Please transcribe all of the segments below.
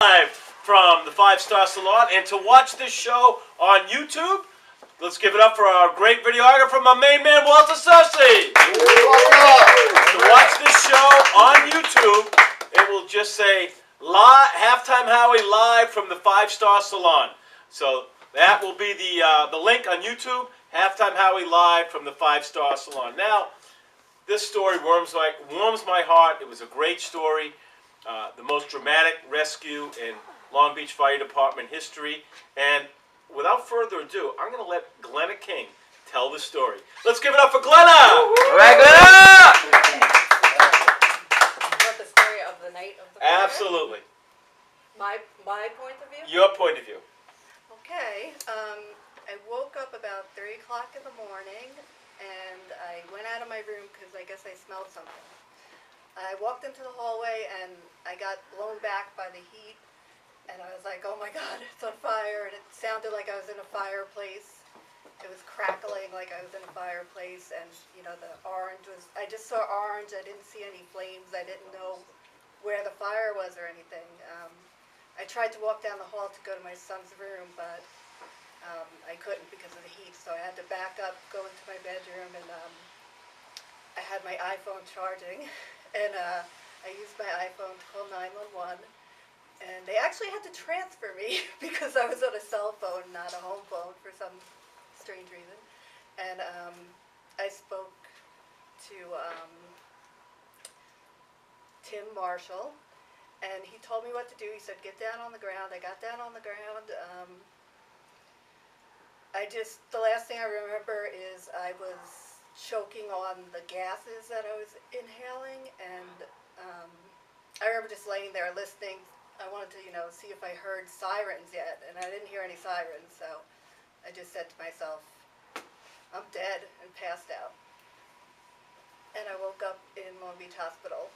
Live from the 5-Star Salon, and to watch this show on YouTube, let's give it up for our great videographer, my main man, Walter Sussy. To watch this show on YouTube, it will just say Halftime Howie live from the 5-Star Salon. So that will be the link on YouTube, Halftime Howie live from the 5-Star Salon. Now, this story warms my heart. It was a great story. The most dramatic rescue in Long Beach Fire Department history. And without further ado, I'm going to let Glenna King tell the story. Let's give it up for Glenna! All right, Glenna! What, the story of the night of the fire? Absolutely. My point of view? Your point of view. Okay. I woke up about 3 o'clock in the morning, and I went out of my room because I guess I smelled something. I walked into the hallway and I got blown back by the heat, and I was like, oh my God, it's on fire, and it sounded like I was in a fireplace. It was crackling like I was in a fireplace, and you know, the orange was, I just saw orange, I didn't see any flames, I didn't know where the fire was or anything. I tried to walk down the hall to go to my son's room, but I couldn't because of the heat, so I had to back up, go into my bedroom, and I had my iPhone charging. And I used my iPhone to call 911, and they actually had to transfer me because I was on a cell phone, not a home phone, for some strange reason. And I spoke to Tim Marshall, and he told me what to do. He said, get down on the ground. I got down on the ground. The last thing I remember is I was choking on the gases that I was inhaling, and I remember just laying there listening. I wanted to, see if I heard sirens yet, and I didn't hear any sirens, so I just said to myself, I'm dead, and passed out. And I woke up in Long Beach Hospital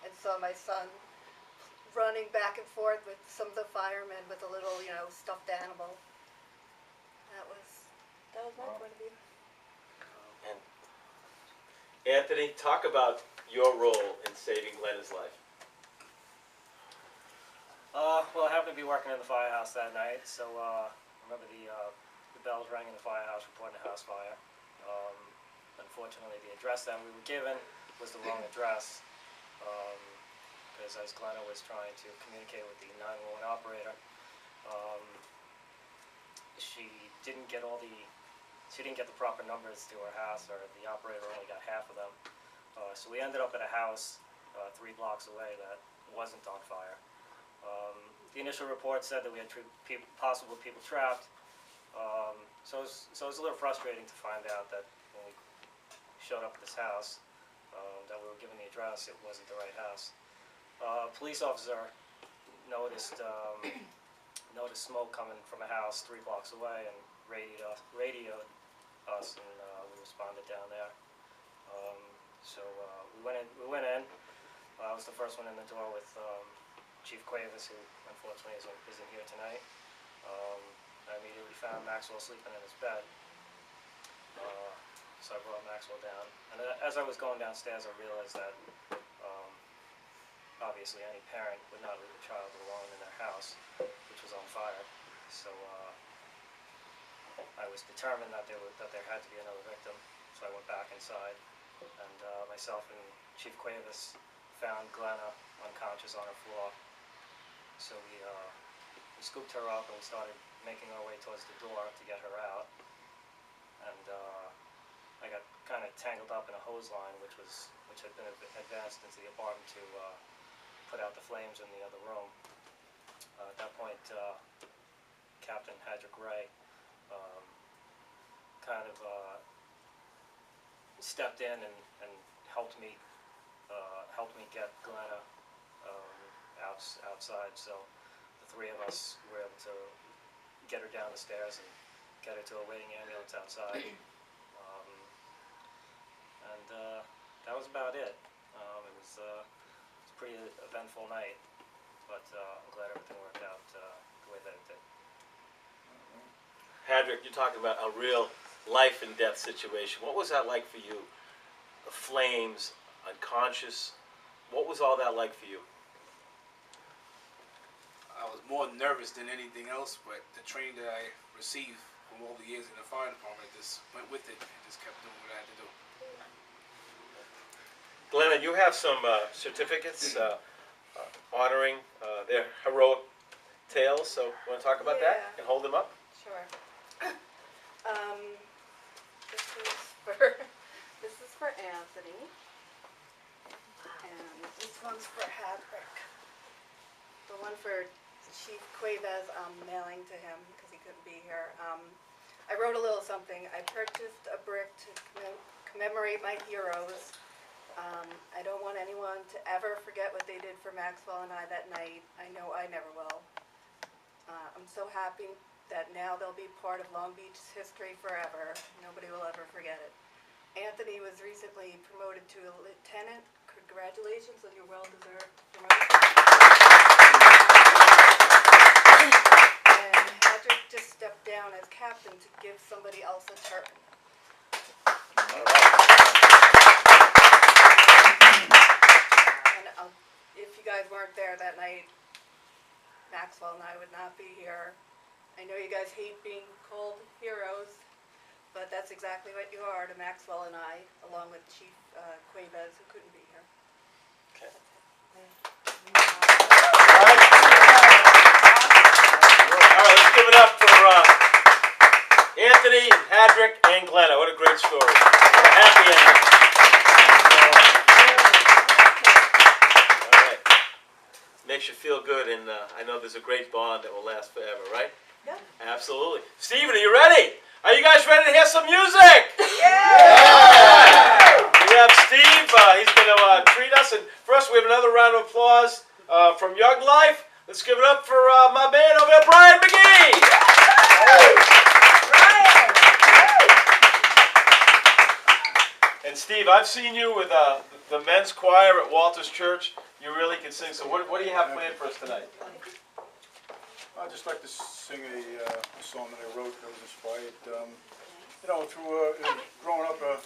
and saw my son running back and forth with some of the firemen with a little, stuffed animal. That was my point of view. And Anthony, talk about your role in saving Glenna's life. Well, I happened to be working in the firehouse that night, so I remember the bells rang in the firehouse reporting a house fire. Unfortunately, the address that we were given was the wrong address, because as Glenna was trying to communicate with the 911 operator, she didn't get the proper numbers to her house, or the operator only got half of them. So we ended up at a house 3 blocks away that wasn't on fire. The initial report said that we had possible people trapped. So it was a little frustrating to find out that when we showed up at this house, that we were given the address, it wasn't the right house. Police officer noticed smoke coming from a house 3 blocks away and radioed us, and we responded down there. So we went in. I was the first one in the door with Chief Cuevas, who unfortunately isn't here tonight. I immediately found Maxwell sleeping in his bed, so I brought Maxwell down. And as I was going downstairs, I realized that obviously any parent would not leave a child alone in their house, which was on fire. So I was determined that there had to be another victim. So I went back inside, and myself and Chief Cuevas found Glenna unconscious on her floor. So we scooped her up, and we started making our way towards the door to get her out. And I got kind of tangled up in a hose line, which had been advanced into the apartment to put out the flames in the other room. At that point, Captain Hadrick Ray kind of stepped in and helped me get Glenna outside. So the 3 of us were able to get her down the stairs and get her to a waiting ambulance outside. And that was about it. It was a pretty eventful night, but I'm glad everything worked out the way that it did. Hadrick, you're talking about a real life and death situation. What was that like for you? The flames, unconscious. What was all that like for you? I more nervous than anything else, but the training that I received from all the years in the fire department just went with it and just kept doing what I had to do. Glenna, you have some certificates honoring their heroic tales, so you want to talk about that and hold them up? Sure. This is for Anthony, and this one's for Hadrick. The one for Chief Cuevas, I'm mailing to him because he couldn't be here. I wrote a little something. I purchased a brick to commemorate my heroes. I don't want anyone to ever forget what they did for Maxwell and I that night. I know I never will. I'm so happy that now they'll be part of Long Beach's history forever. Nobody will ever forget it. Anthony was recently promoted to a lieutenant. Congratulations on your well-deserved promotion. And Patrick just stepped down as captain to give somebody else a turn. And if you guys weren't there that night, Maxwell and I would not be here. I know you guys hate being called heroes, but that's exactly what you are to Maxwell and I, along with Chief Cuevas, who couldn't be here. Okay. All right, let's give it up for Anthony, Hadrick, and Glenna. What a great story. A happy ending. All right. Makes you feel good, and I know there's a great bond that will last forever, right? Yeah. Absolutely. Steven, are you ready? Are you guys ready to hear some music? Yeah! We have Steve. He's going to treat us. And first, we have another round of applause from Young Life. Let's give it up for my man over there, Brian McGee. Brian! And Steve, I've seen you with the men's choir at Walter's Church. You really can sing. So what do you have planned for us tonight? I'd just like to sing a song that I wrote that was inspired, you know, through growing up a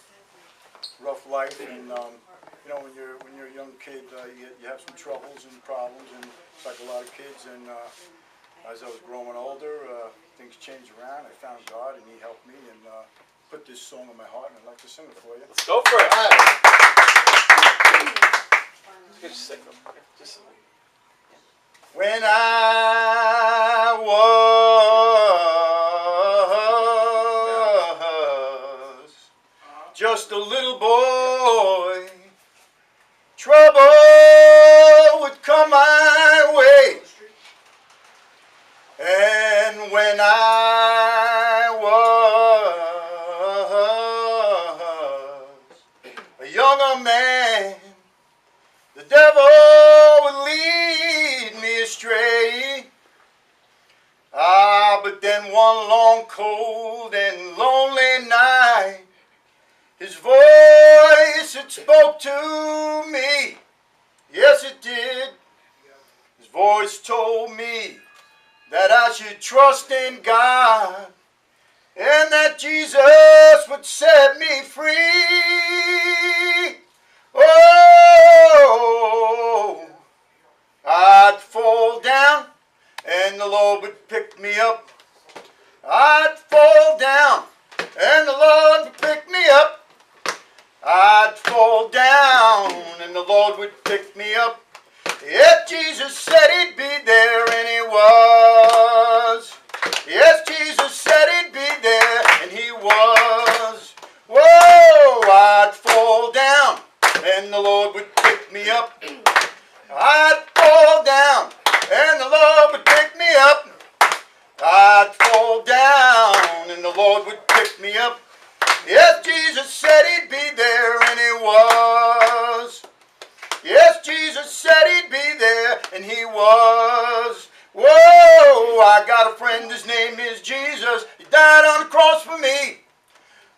rough life, and you know, when you're a young kid, you have some troubles and problems, and it's like a lot of kids. And as I was growing older, things changed around. I found God, and He helped me, and put this song in my heart, and I'd like to sing it for you. Let's go for it. Just sing them. Just sing them. When I was just a little boy, trouble would come my way. And when I was a younger man, the devil would lead me astray. But then one long, cold, and lonely night, His voice, it spoke to me. Yes, it did. His voice told me that I should trust in God, and that Jesus would set me free. Oh, I'd fall down and the Lord would pick me up. I'd fall down and the Lord would pick me up. I'd fall down and the Lord would pick me up. Yes, Jesus said He'd be there, and He was. Yes, Jesus said He'd be there, and He was. Whoa, I'd fall down and the Lord would pick me up. I'd fall down and the Lord would pick me up. I'd fall down and the Lord would pick me up. Yes, Jesus said He'd be there, and He was. Yes, Jesus said He'd be there, and He was. Whoa, I got a friend, His name is Jesus. He died on the cross for me.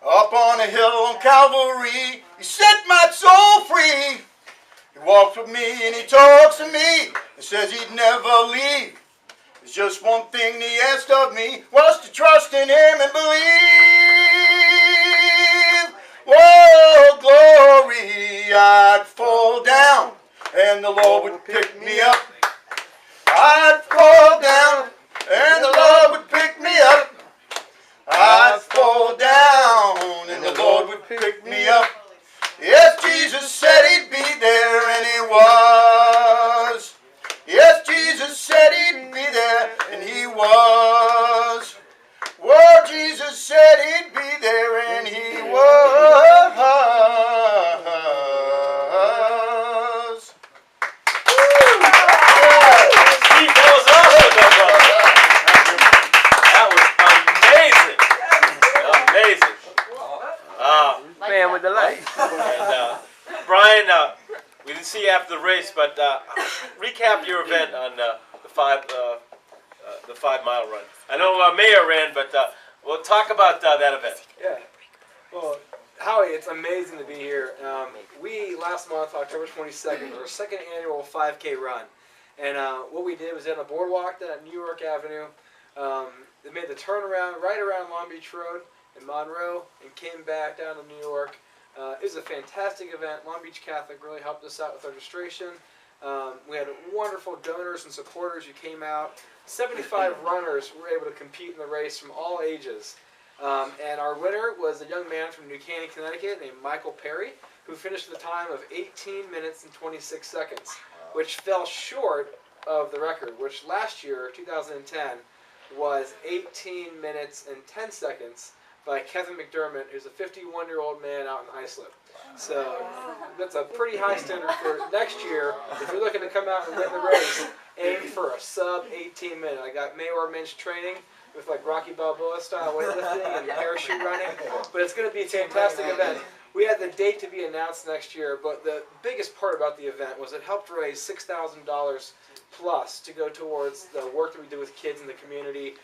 Up on a hill on Calvary, He set my soul free. He walks with me and He talks to me and says He'd never leave. There's just one thing He asked of me, was to trust in Him and believe. Whoa, glory, I'd fall down and the Lord would pick me up. I'd fall down Brian, we didn't see you after the race, but recap your event on the 5-mile run. I know Mayor ran, but we'll talk about that event. Yeah. Well, Howie, it's amazing to be here. We, last month, October 22nd, was our second annual 5K run. And what we did was on the boardwalk down at New York Avenue. They made the turnaround right around Long Beach Road in Monroe and came back down to New York. It was a fantastic event. Long Beach Catholic really helped us out with registration. We had wonderful donors and supporters who came out. 75 runners were able to compete in the race from all ages. And our winner was a young man from New Canaan, Connecticut named Michael Perry, who finished the time of 18 minutes and 26 seconds, which fell short of the record, which last year, 2010, was 18 minutes and 10 seconds by Kevin McDermott, who's a 51-year-old man out in Islip. So that's a pretty high standard for next year. If you're looking to come out and win the race, aim for a sub 18 minute. I got Mayor Minch training with like Rocky Balboa style weightlifting and parachute running, but it's going to be a fantastic event. We had the date to be announced next year, but the biggest part about the event was it helped raise $6,000 plus to go towards the work that we do with kids in the community,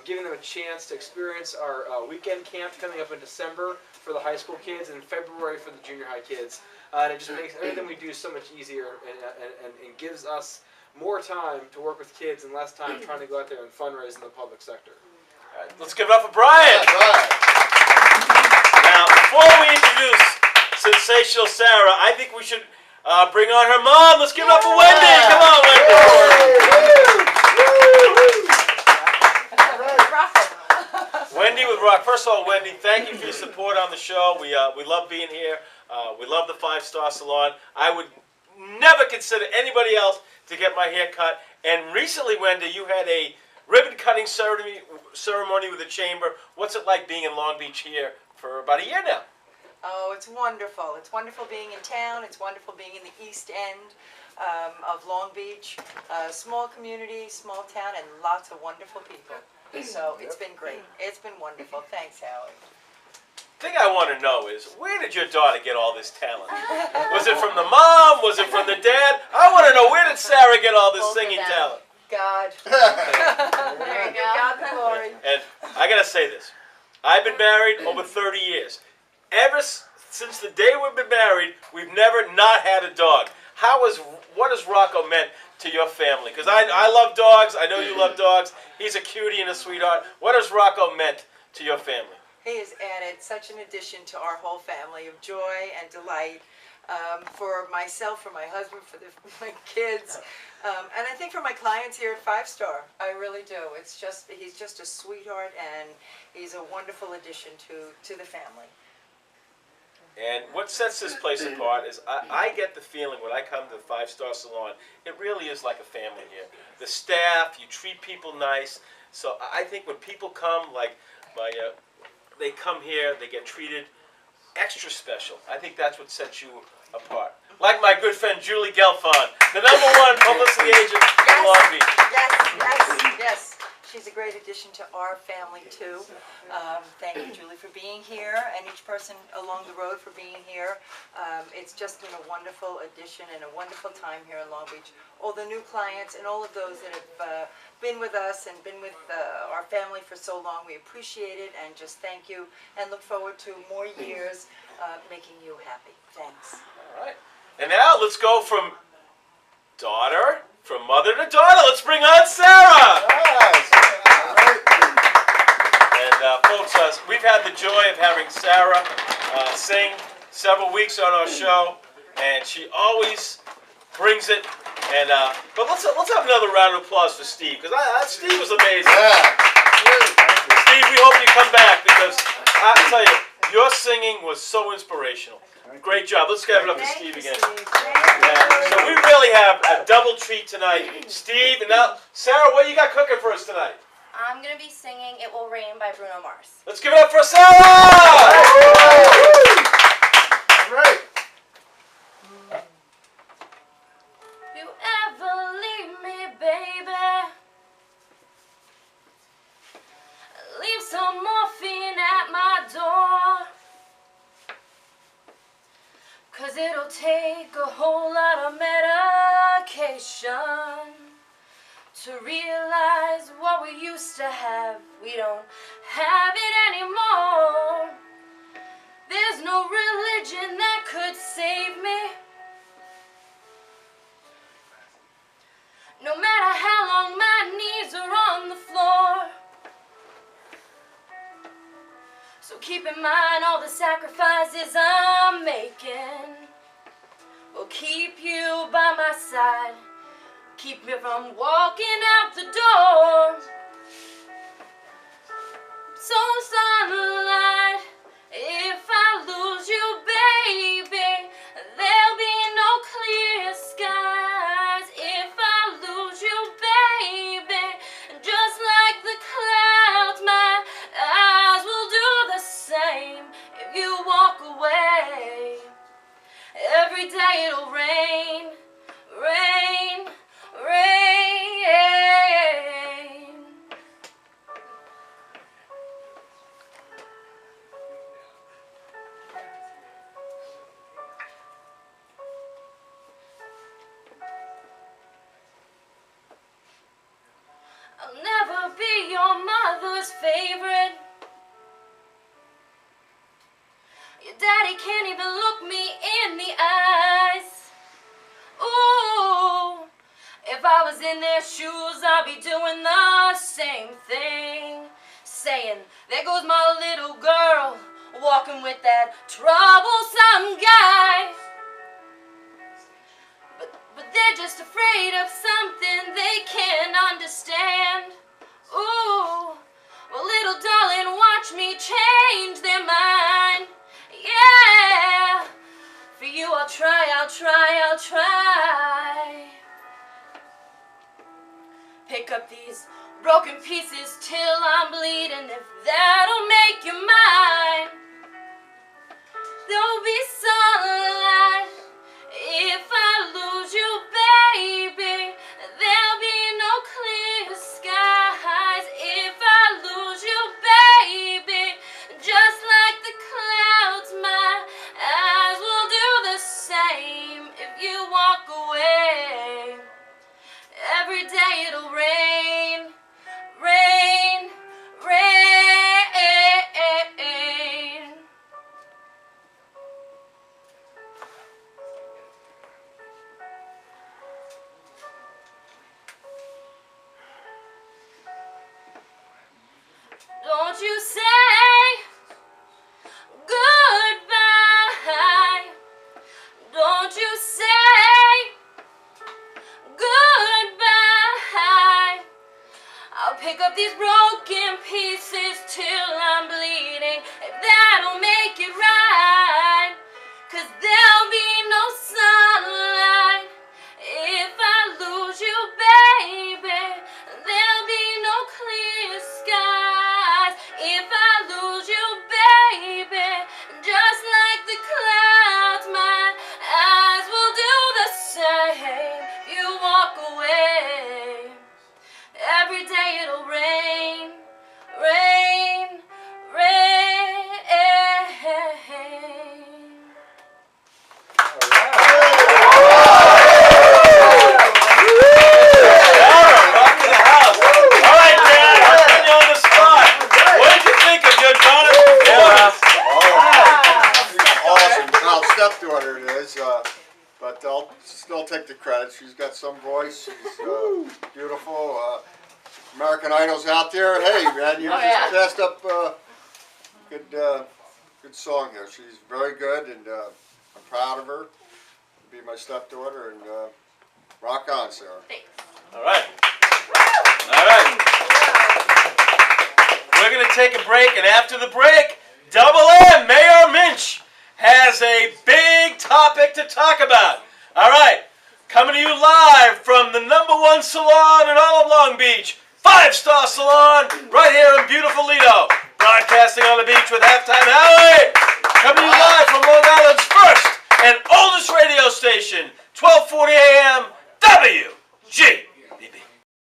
giving them a chance to experience our weekend camp coming up in December for the high school kids and February for the junior high kids. And it just makes everything we do so much easier and gives us more time to work with kids and less time trying to go out there and fundraise in the public sector. All right, let's give it up for Brian. Now, before we introduce Sensational Sarah, I think we should bring on her mom. Let's give it up for Wendy. Come on, Wendy. Wendy with Rock. First of all, Wendy, thank you for your support on the show. We love being here. We love the 5-Star Salon. I would never consider anybody else to get my hair cut. And recently, Wendy, you had a ribbon cutting ceremony with the chamber. What's it like being in Long Beach here for about a year now? Oh, it's wonderful. It's wonderful being in town. It's wonderful being in the East End of Long Beach. Small community, small town, and lots of wonderful people. So it's been great. It's been wonderful. Thanks, Howie. The thing I want to know is, where did your daughter get all this talent? Was it from the mom? Was it from the dad? I want to know, where did Sarah get all this singing talent? God. There you go. God the glory. And I got to say this. I've been married over 30 years. Ever since the day we've been married, we've never not had a dog. What has Rocco meant to your family? Because I love dogs. I know you love dogs. He's a cutie and a sweetheart. What has Rocco meant to your family? He has added such an addition to our whole family of joy and delight for myself, for my husband, for my kids, and I think for my clients here at 5-Star. I really do. He's just a sweetheart, and he's a wonderful addition to the family. And what sets this place apart is I get the feeling when I come to the 5-Star Salon, it really is like a family here. The staff, you treat people nice. So I think when people come, like they come here, they get treated extra special. I think that's what sets you apart. Like my good friend Julie Gelfond, the #1 publicity agent in Long Beach. Yes. She's a great addition to our family, too. Thank you, Julie, for being here, and each person along the road for being here. It's just been a wonderful addition and a wonderful time here in Long Beach. All the new clients and all of those that have been with us and been with our family for so long, we appreciate it, and just thank you, and look forward to more years making you happy. Thanks. All right. And now let's go from mother to daughter. Let's bring on Sarah. And folks, we've had the joy of having Sarah sing several weeks on our show, and she always brings it. And but let's have another round of applause for Steve, because Steve was amazing. Steve, we hope you come back, because I tell you, your singing was so inspirational. Great job. Let's give it up to Steve again. Yeah. So we really have a double treat tonight. Steve, and now, Sarah, what you got cooking for us tonight? I'm going to be singing It Will Rain by Bruno Mars. Let's give it up for Sarah! All right. You ever leave me, baby? Leave some morphine at my door. 'Cause 'cause it'll take a whole lot of medication to realize what we used to have, we don't have it anymore. There's no religion that could save me. No matter how long my knees are on the floor. So keep in mind all the sacrifices I'm making will keep you by my side. Keep me from walking out the door. So sunlight, if I lose you, baby, there'll be no clear skies. If I lose you, baby, just like the clouds, my eyes will do the same. If you walk away, every day it'll rain, rain, rain. I'll never be your mother's favorite. Your daddy can't even look me in the eyes. Ooh, if I was in their shoes, I'd be doing the same thing. Saying, there goes my little girl, walking with that troublesome guy. But they're just afraid of something they can't understand. Ooh, well, little darling, watch me change their mind. Yeah, for you I'll try, I'll try, I'll try. Pick up these broken pieces till I'm bleeding. If that'll make you mine, there'll be sunlight. If I lose you, baby, there'll be no clear skies. If I lose you, baby, just like the clouds, my eyes will do the same. If you walk away, every day it'll rain, rain, rain. Don't you say goodbye. Don't you say goodbye. I'll pick up these broken pieces till I'm bleeding. If that'll make it right, 'cause there'll be no sunlight. If I lose you, baby, there'll be no clear skies. If I lose you, baby, just like the clouds, my eyes will do the same. You walk away, every day it'll rain, rain, rain. Rocking the house. All right, Dad, I'll put you on the spot. What did you think of your daughter's performance? Awesome. Now, stepdaughter it is, but I'll still take the credit. She's got some voice. She's beautiful. American Idol's out there. Hey, man, you just passed up good song here. She's very good, and I'm proud of her to be my stepdaughter. And rock on, Sarah. Thanks. All right. All right. We're going to take a break, and after the break, Double M, Mayor Minch, has a big topic to talk about. All right. Coming to you live from the #1 salon in all of Long Beach, 5-Star Salon, right here in beautiful Lido. Broadcasting on the beach with Halftime Howie. Coming to you live from Long Island's first and oldest radio station, 1240 AM, WG.